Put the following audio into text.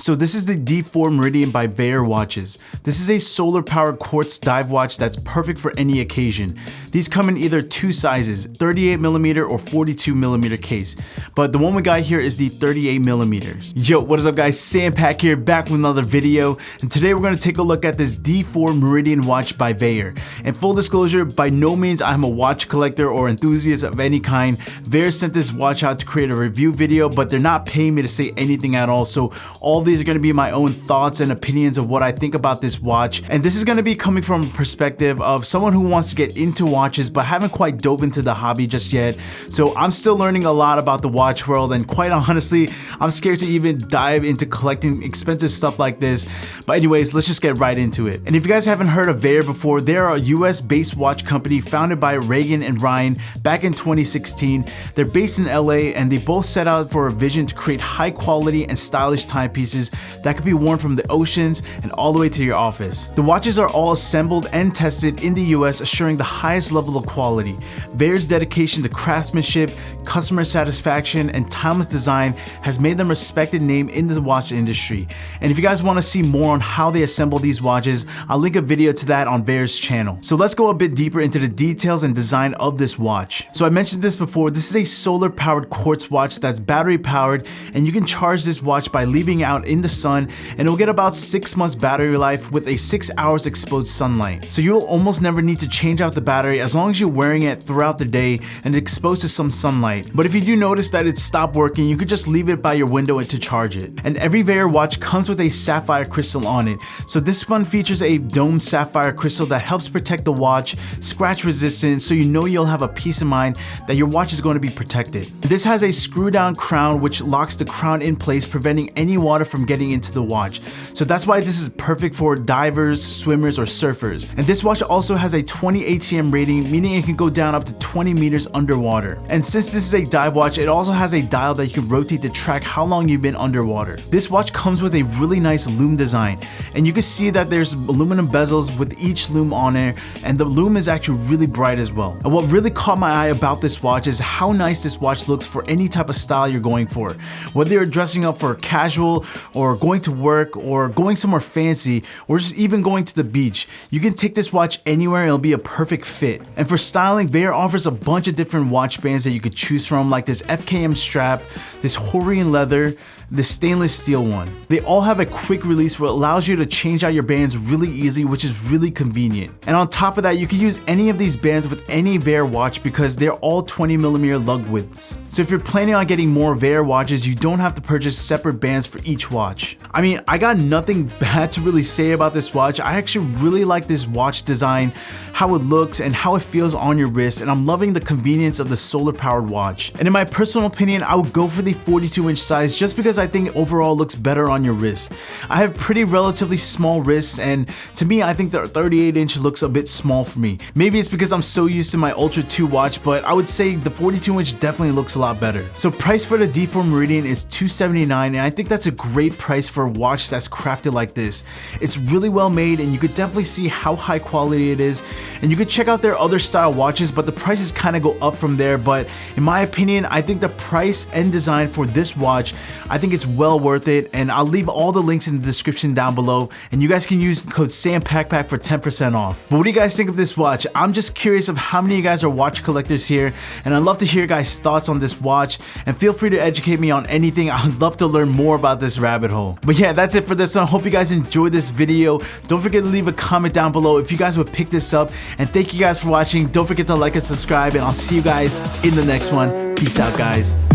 So this is the D4 Meridian by VAER watches. This is a solar powered quartz dive watch that's perfect for any occasion. These come in either two sizes, 38mm or 42mm case, but the one we got here is the 38mm. Yo, what is up guys, Sam Pack here, back with another video, and today we're going to take a look at this D4 Meridian watch by VAER. And full disclosure, by no means I'm a watch collector or enthusiast of any kind. VAER sent this watch out to create a review video, but they're not paying me to say anything at all, so all these are going to be my own thoughts and opinions of what I think about this watch. And this is going to be coming from a perspective of someone who wants to get into watches but haven't quite dove into the hobby just yet. So I'm still learning a lot about the watch world, and quite honestly, I'm scared to even dive into collecting expensive stuff like this. But anyways, let's just get right into it. And if you guys haven't heard of VAER before, they're a US based watch company founded by Reagan and Ryan back in 2016. They're based in LA, and they both set out for a vision to create high quality and stylish timepieces that could be worn from the oceans and all the way to your office. The watches are all assembled and tested in the US, assuring the highest level of quality. VAER's dedication to craftsmanship, customer satisfaction, and timeless design has made them a respected name in the watch industry. And if you guys want to see more on how they assemble these watches, I'll link a video to that on VAER's channel. So let's go a bit deeper into the details and design of this watch. So I mentioned this before, this is a solar powered quartz watch that's battery powered, and you can charge this watch by leaving it out in the sun, and it'll get about 6 months battery life with a 6 hours exposed sunlight. So you'll almost never need to change out the battery as long as you're wearing it throughout the day and exposed to some sunlight. But if you do notice that it stopped working, you could just leave it by your window and to charge it. And every VAER watch comes with a sapphire crystal on it. So this one features a domed sapphire crystal that helps protect the watch, scratch resistant, so you know you'll have a peace of mind that your watch is going to be protected. This has a screw down crown which locks the crown in place, preventing any water from getting into the watch. So that's why this is perfect for divers, swimmers, or surfers. And this watch also has a 20 ATM rating, meaning it can go down up to 20 meters underwater. And since this is a dive watch, it also has a dial that you can rotate to track how long you've been underwater. This watch comes with a really nice lume design, and you can see that there's aluminum bezels with each lume on it, and the lume is actually really bright as well. And what really caught my eye about this watch is how nice this watch looks for any type of style you're going for. Whether you're dressing up for casual, or going to work, or going somewhere fancy, or just even going to the beach, you can take this watch anywhere and it'll be a perfect fit. And for styling, VAER offers a bunch of different watch bands that you could choose from, like this FKM strap, this Horian leather, this stainless steel one. They all have a quick release where it allows you to change out your bands really easy, which is really convenient. And on top of that, you can use any of these bands with any VAER watch because they're all 20mm lug widths. So if you're planning on getting more VAER watches, you don't have to purchase separate bands for each watch. I mean, I got nothing bad to really say about this watch. I actually really like this watch design, how it looks and how it feels on your wrist, and I'm loving the convenience of the solar powered watch. And in my personal opinion, I would go for the 42-inch size just because I think overall looks better on your wrist. I have pretty relatively small wrists, and to me I think the 38-inch looks a bit small for me. Maybe it's because I'm so used to my Ultra 2 watch, but I would say the 42-inch definitely looks a lot better. So price for the D4 Meridian is $279, and I think that's a great price for a watch that's crafted like this. It's really well made, and you could definitely see how high quality it is. And you could check out their other style watches, but the prices kind of go up from there. But in my opinion, I think the price and design for this watch, I think it's well worth it, and I'll leave all the links in the description down below, and you guys can use code SAMPACPACK for 10% off. But what do you guys think of this watch? I'm just curious of how many of you guys are watch collectors here, and I'd love to hear your guys' thoughts on this watch, and feel free to educate me on anything. I'd love to learn more about this rabbit hole. But yeah, that's it for this one. I hope you guys enjoyed this video. Don't forget to leave a comment down below if you guys would pick this up, and thank you guys for watching. Don't forget to like and subscribe, and I'll see you guys in the next one. Peace out, guys.